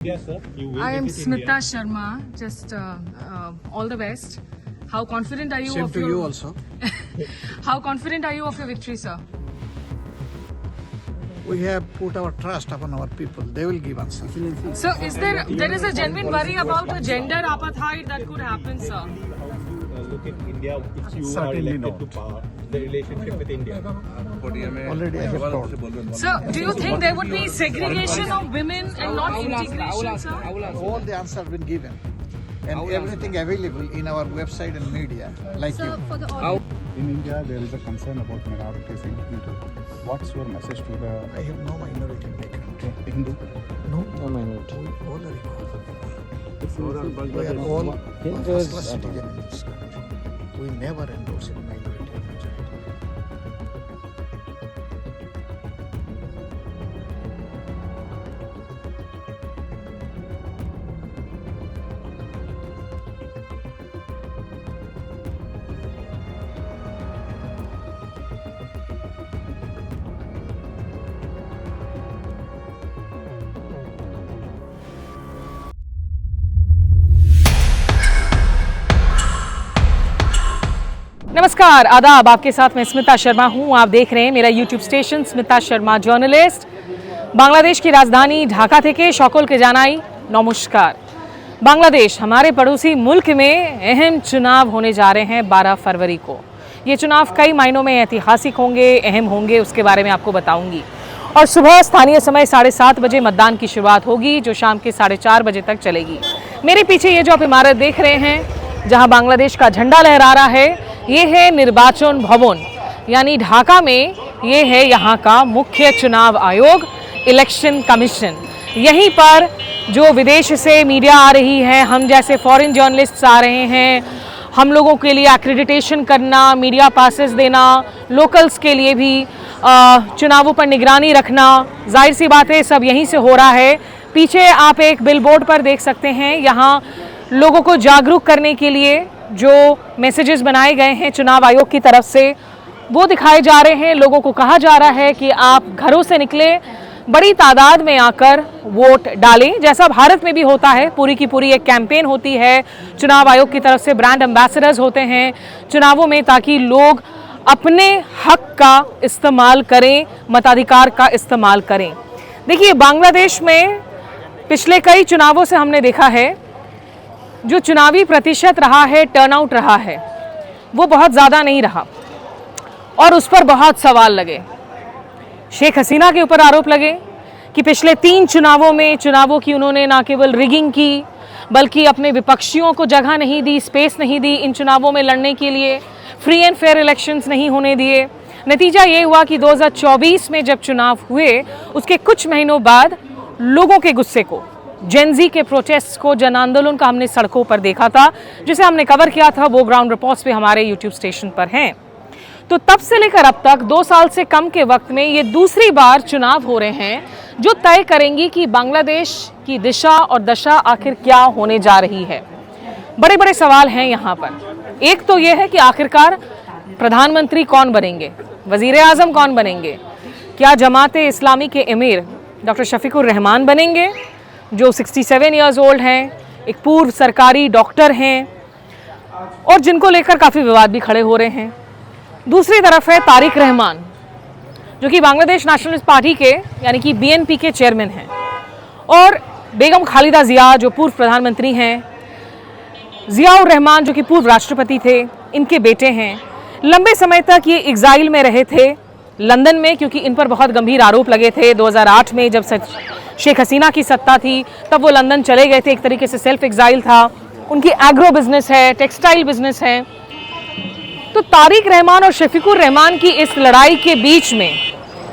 Yes, sir. You will I am visit Smita India. Sharma. Just all the best. How confident are you Same of to your? you also. How confident are you of your victory, sir? We have put our trust upon our people. They will give answer. So, there is a genuine worry about a gender apartheid that could happen, sir? How you look at India if you are Certainly elected to not. power, the relationship with India. Already I have told. So, do you think there would be segregation of women and not integration, sir? All the answers have been given. And everything available in our website and media, like you. In India, there is a concern about minorities in Hindu. What's your message to the I have no minority in my country. Hindu? No minority. We all are equal. We are all first-class citizens in this country. We never endorse any minority or majority. नमस्कार, आदाब। आपके साथ मैं स्मिता शर्मा हूं। आप देख रहे हैं मेरा YouTube station Smita Sharma journalist. Bangladesh की राजधानी ढाका থেকে সকলকে জানাই নমস্কার। बांग्लादेश हमारे पड़ोसी मुल्क में अहम चुनाव होने जा रहे हैं 12 फरवरी को। ये चुनाव कई मायनों में ऐतिहासिक होंगे, अहम होंगे, उसके बारे में आपको बताऊंगी। और सुबह स्थानीय समय 7:30 बजे मतदान की शुरुआत होगी, जो शाम के 4:30 बजे तक चलेगी। मेरे पीछे ये जो आप इमारत देख रहे हैं, जहां बांग्लादेश का झंडा लहरा रहा है, ये है निर्वाचन भवन, यानी ढाका में ये है यहाँ का मुख्य चुनाव आयोग, इलेक्शन कमीशन। यहीं पर जो विदेश से मीडिया आ रही है, हम जैसे फॉरेन जर्नलिस्ट्स आ रहे हैं, हम लोगों के लिए एक्रेडिटेशन करना, मीडिया पासेस देना, लोकल्स के लिए भी चुनावों पर निगरानी रखना, जाहिर सी बात है सब यहीं से हो रहा है। पीछे आप एक बिलबोर्ड पर देख सकते हैं, यहाँ लोगों को जागरूक करने के लिए जो मैसेजेस बनाए गए हैं चुनाव आयोग की तरफ से, वो दिखाए जा रहे हैं। लोगों को कहा जा रहा है कि आप घरों से निकले, बड़ी तादाद में आकर वोट डालें, जैसा भारत में भी होता है। पूरी की पूरी एक कैंपेन होती है चुनाव आयोग की तरफ से, ब्रांड एम्बेसडर्स होते हैं चुनावों में, ताकि लोग अपने हक का इस्तेमाल करें, मताधिकार का इस्तेमाल करें। देखिए, बांग्लादेश में पिछले कई चुनावों से हमने देखा है जो चुनावी प्रतिशत रहा है, टर्नआउट रहा है, वो बहुत ज़्यादा नहीं रहा और उस पर बहुत सवाल लगे। शेख हसीना के ऊपर आरोप लगे कि पिछले 3 चुनावों में चुनावों की उन्होंने ना केवल रिगिंग की, बल्कि अपने विपक्षियों को जगह नहीं दी, स्पेस नहीं दी इन चुनावों में लड़ने के लिए, फ्री एंड फेयर इलेक्शंस नहीं होने दिए। नतीजा ये हुआ कि 2024 में जब चुनाव हुए, उसके कुछ महीनों बाद लोगों के गुस्से को, जेनजी के प्रोटेस्ट को, जन आंदोलन का हमने सड़कों पर देखा था, जिसे हमने कवर किया था। वो ग्राउंड रिपोर्ट्स पे हमारे यूट्यूब स्टेशन पर हैं। तो तब से लेकर अब तक 2 साल से कम के वक्त में ये दूसरी बार चुनाव हो रहे हैं, जो तय करेंगी कि बांग्लादेश की दिशा और दशा आखिर क्या होने जा रही है। बड़े बड़े सवाल हैं यहाँ पर। एक तो ये है कि आखिरकार प्रधानमंत्री कौन बनेंगे, वजीर आजम कौन बनेंगे? क्या जमाते इस्लामी के अमीर डॉक्टर शफीकुर रहमान बनेंगे, जो 67 ईयर्स ओल्ड हैं, एक पूर्व सरकारी डॉक्टर हैं और जिनको लेकर काफ़ी विवाद भी खड़े हो रहे हैं। दूसरी तरफ है तारिक रहमान, जो कि बांग्लादेश नेशनलिस्ट पार्टी के यानी कि BNP के चेयरमैन हैं, और बेगम खालिदा जिया जो पूर्व प्रधानमंत्री हैं, जियाउर रहमान जो कि पूर्व राष्ट्रपति थे, इनके बेटे हैं। लंबे समय तक ये एग्जाइल में रहे थे लंदन में, क्योंकि इन पर बहुत गंभीर आरोप लगे थे। 2008 में जब शेख हसीना की सत्ता थी, तब वो लंदन चले गए थे, एक तरीके से सेल्फ एग्जाइल था। उनकी एग्रो बिजनेस है, टेक्सटाइल बिजनेस है। तो तारिक रहमान और शफीकुर रहमान की इस लड़ाई के बीच में,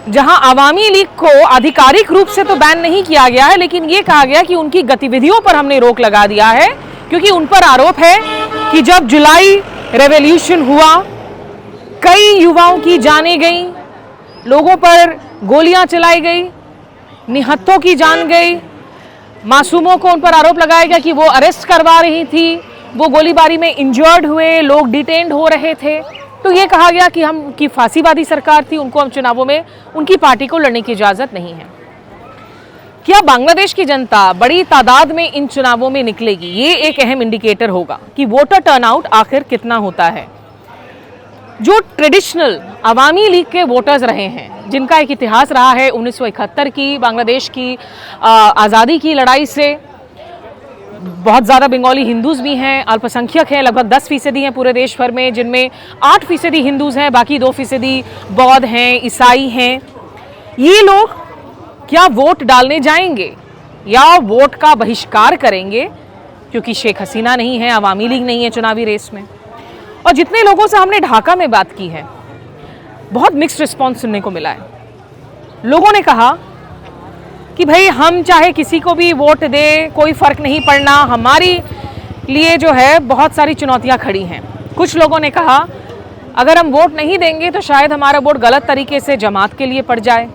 जहां अवामी लीग को आधिकारिक रूप से तो बैन नहीं किया गया है, लेकिन ये कहा गया कि उनकी गतिविधियों पर हमने रोक लगा दिया है, क्योंकि उन पर आरोप है कि जब जुलाई रेवोल्यूशन हुआ, कई युवाओं की जानें गई, लोगों पर गोलियां चलाई गई, निहत्थों की जान गई, मासूमों को उन पर आरोप लगाया गया कि वो अरेस्ट करवा रही थी, वो गोलीबारी में इंजर्ड हुए, लोग डिटेन्ड हो रहे थे। तो ये कहा गया कि हम की फांसीवादी सरकार थी, उनको हम चुनावों में उनकी पार्टी को लड़ने की इजाज़त नहीं है। क्या बांग्लादेश की जनता बड़ी तादाद में इन चुनावों में निकलेगी? ये एक अहम इंडिकेटर होगा कि वोटर टर्नआउट आखिर कितना होता है। जो ट्रेडिशनल अवामी लीग के वोटर्स रहे हैं, जिनका एक इतिहास रहा है 1971 की बांग्लादेश की आज़ादी की लड़ाई से, बहुत ज़्यादा बंगाली हिंदूज़ भी हैं, अल्पसंख्यक हैं, लगभग 10% हैं पूरे देश भर में, जिनमें 8% हिंदूज़ हैं, बाकी 2% बौद्ध हैं, ईसाई हैं। ये लोग क्या वोट डालने जाएंगे या वोट का बहिष्कार करेंगे? क्योंकि शेख हसीना नहीं है, अवामी लीग नहीं है चुनावी रेस में। और जितने लोगों से हमने ढाका में बात की है, बहुत मिक्स्ड रिस्पॉन्स सुनने को मिला है। लोगों ने कहा कि भाई हम चाहे किसी को भी वोट दे, कोई फर्क नहीं पड़ना, हमारी लिए जो है बहुत सारी चुनौतियां खड़ी हैं। कुछ लोगों ने कहा अगर हम वोट नहीं देंगे तो शायद हमारा वोट गलत तरीके से जमात के लिए पड़ जाए।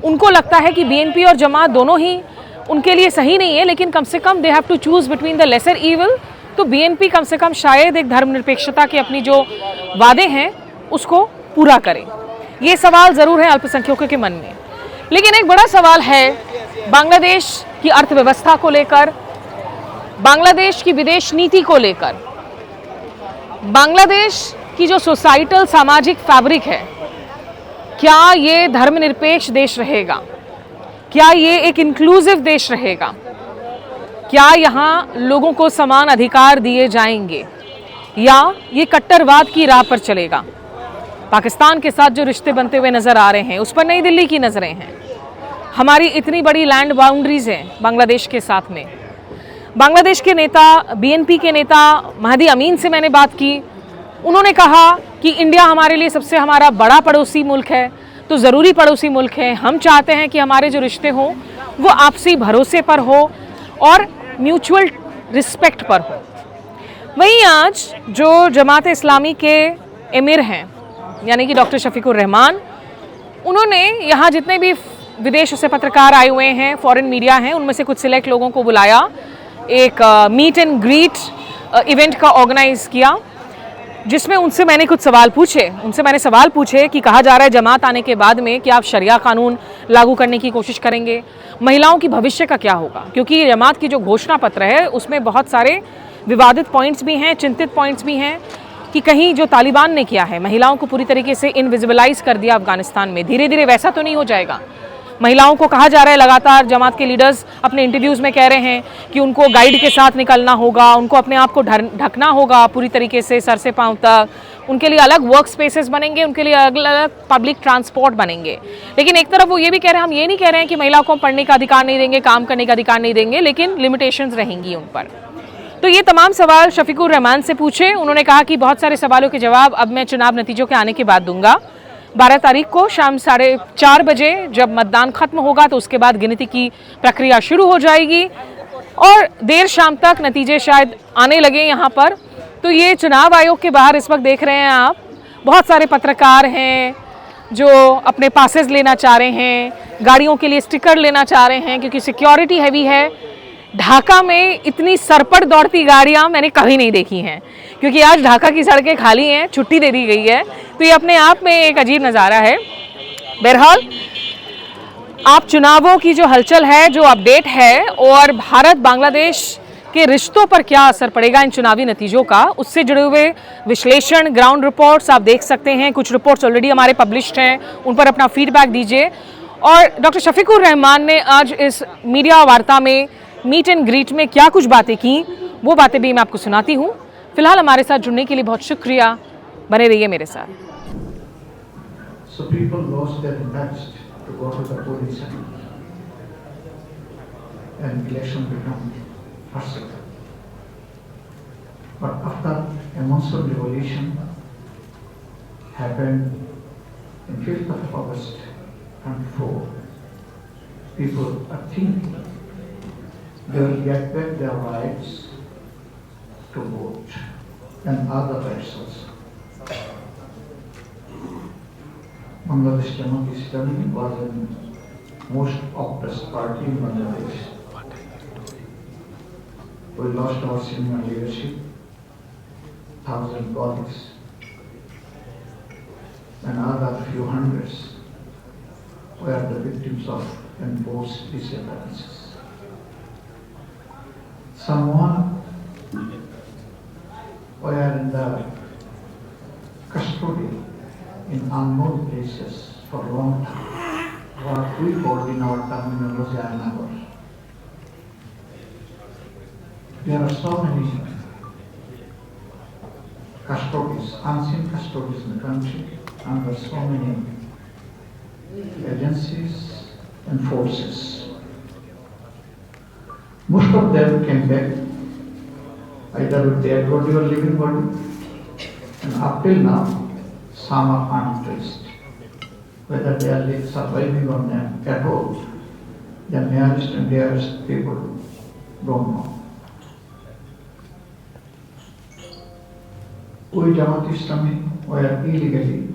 उनको लगता है कि बीएनपी और जमात दोनों ही उनके लिए सही नहीं है, लेकिन कम से कम they have to choose between the lesser evil. तो बीएनपी कम से कम शायद एक धर्मनिरपेक्षता के अपनी जो वादे हैं उसको पूरा करे। ये सवाल ज़रूर है अल्पसंख्यकों के मन में। लेकिन एक बड़ा सवाल है बांग्लादेश की अर्थव्यवस्था को लेकर, बांग्लादेश की विदेश नीति को लेकर, बांग्लादेश की जो सोसाइटल सामाजिक फैब्रिक है, क्या ये धर्मनिरपेक्ष देश रहेगा? क्या ये एक इंक्लूसिव देश रहेगा? क्या यहाँ लोगों को समान अधिकार दिए जाएंगे या ये कट्टरवाद की राह पर चलेगा? पाकिस्तान के साथ जो रिश्ते बनते हुए नजर आ रहे हैं उस पर नई दिल्ली की नजरें हैं। हमारी इतनी बड़ी लैंड बाउंड्रीज हैं बांग्लादेश के साथ में। बांग्लादेश के नेता, बीएनपी के नेता महदी अमीन से मैंने बात की। उन्होंने कहा कि इंडिया हमारे लिए सबसे हमारा बड़ा पड़ोसी मुल्क है, तो ज़रूरी पड़ोसी मुल्क है। हम चाहते हैं कि हमारे जो रिश्ते हों वो आपसी भरोसे पर हो और म्यूचुअल रिस्पेक्ट पर हो। वहीं आज जो जमात इस्लामी के एमिर हैं यानी कि डॉक्टर शफीकुर रहमान, उन्होंने यहाँ जितने भी विदेश से पत्रकार आए हुए हैं, फॉरेन मीडिया हैं, उनमें से कुछ सिलेक्ट लोगों को बुलाया, एक मीट एंड ग्रीट इवेंट का ऑर्गेनाइज किया, जिसमें उनसे मैंने कुछ सवाल पूछे। उनसे मैंने सवाल पूछे कि कहा जा रहा है जमात आने के बाद में कि आप शरिया कानून लागू करने की कोशिश करेंगे, महिलाओं की भविष्य का क्या होगा? क्योंकि ये जमात की जो घोषणा पत्र है उसमें बहुत सारे विवादित पॉइंट्स भी हैं, चिंतित पॉइंट्स भी हैं कि कहीं जो तालिबान ने किया है, महिलाओं को पूरी तरीके से इनविजिबलाइज कर दिया अफगानिस्तान में, धीरे धीरे वैसा तो नहीं हो जाएगा। महिलाओं को कहा जा रहा है, लगातार जमात के लीडर्स अपने इंटरव्यूज़ में कह रहे हैं कि उनको गाइड के साथ निकलना होगा, उनको अपने आप को ढकना होगा पूरी तरीके से सर से पांव तक, उनके लिए अलग वर्क स्पेसेस बनेंगे, उनके लिए अलग अलग पब्लिक ट्रांसपोर्ट बनेंगे। लेकिन एक तरफ वो ये भी कह रहे हैं, हम ये नहीं कह रहे हैं कि महिलाओं को हम पढ़ने का अधिकार नहीं देंगे, काम करने का अधिकार नहीं देंगे, लेकिन लिमिटेशंस रहेंगी उन पर। तो ये तमाम सवाल शफीकुर रहमान से पूछे। उन्होंने कहा कि बहुत सारे सवालों के जवाब अब मैं चुनाव नतीजों के आने के बाद दूंगा। 12 तारीख को शाम 4:30 बजे जब मतदान खत्म होगा तो उसके बाद गिनती की प्रक्रिया शुरू हो जाएगी और देर शाम तक नतीजे शायद आने लगे यहाँ पर। तो ये चुनाव आयोग के बाहर इस वक्त देख रहे हैं आप, बहुत सारे पत्रकार हैं जो अपने पासेस लेना चाह रहे हैं, गाड़ियों के लिए स्टिकर लेना चाह रहे हैं, क्योंकि सिक्योरिटी हैवी है। ढाका में इतनी सरपट दौड़ती गाड़ियां मैंने कभी नहीं देखी हैं, क्योंकि आज ढाका की सड़कें खाली हैं, छुट्टी दे दी गई है। तो ये अपने आप में एक अजीब नज़ारा है। बहरहाल आप चुनावों की जो हलचल है, जो अपडेट है, और भारत बांग्लादेश के रिश्तों पर क्या असर पड़ेगा इन चुनावी नतीजों का, उससे जुड़े हुए विश्लेषण, ग्राउंड रिपोर्ट्स आप देख सकते हैं। कुछ रिपोर्ट्स ऑलरेडी हमारे पब्लिश्ड हैं, उन पर अपना फीडबैक दीजिए। और डॉक्टर शफीकुर रहमान ने आज इस मीडिया वार्ता में मीट एंड ग्रीट में क्या कुछ बातें की, वो बातें भी मैं आपको सुनाती हूँ। फिलहाल हमारे साथ जुड़ने के लिए बहुत शुक्रिया, बने रहिए मेरे साथ। So people lost their interest to go to the polling center and election become faster. But after a monsoon revolution happened in 5th of August 2024, people are thinking they will get back their rights to vote and other rights also. Bangladesh Jamaat Islami was the most oppressed party in Bangladesh. We lost our senior leadership, 1,000 colleagues, and other few hundreds were the victims of enforced disappearances. someone were in the custody in unknown places for a long time, what we call in our terminology Ayanagar. There are so many custodies, unseen custodies in the country, and there are so many agencies and forces. Most of them came back either with dead body or living body, and up till now, some are untraced. Whether they are surviving or not at all, the nearest and dearest people don't know. We Jamaat Islami were illegally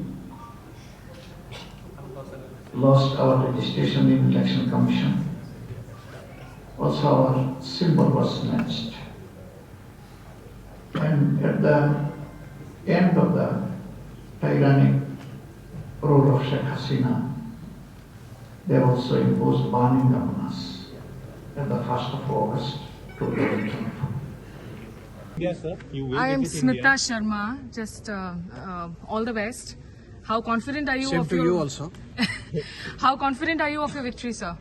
lost our registration in Election Commission. Also our symbol was snatched. And at the end of the tyrannic rule of Sheikh Hasina, they also imposed banning on us at the 1st of August 2024. Yes, sir. You will I am visit India. Smita Sharma. Just all the best. How confident are you Same of to your... you also. How confident are you of your victory, sir?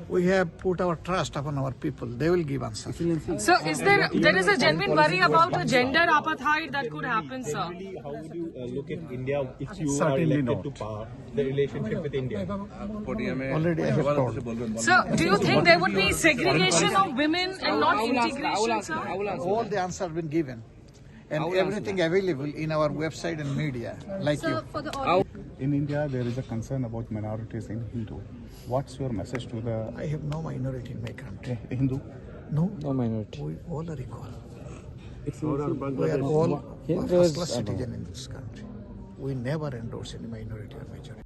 We have put our trust upon our people. They will give answer. So is there is a genuine worry about a gender apartheid that could happen, sir? Generally, how would you look at India if you are Certainly elected not. to power, the relationship with India? Already I have told. So do you think there would be segregation of women and not integration, sir? All the answers have been given. And everything available in our website and media, like you. In India, there is a concern about minorities in Hindu. What's your message to the I have no minority in my country. Hindu? No, minority. we all are equal. We are all first-class citizens in this country. We never endorse any minority or majority.